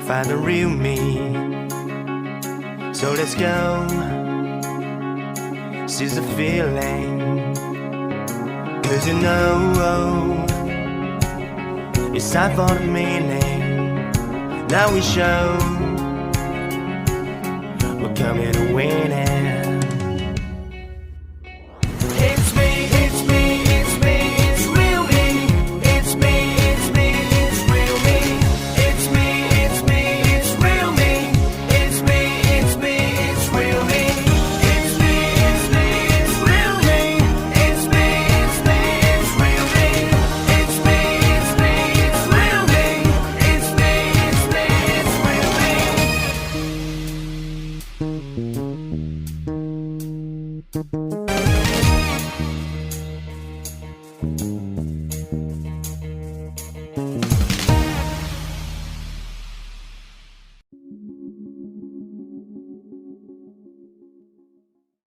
Find the real me. So let's go, seize the feeling. 'Cause you know, it's time for the meaning. Now we show we're coming to win it.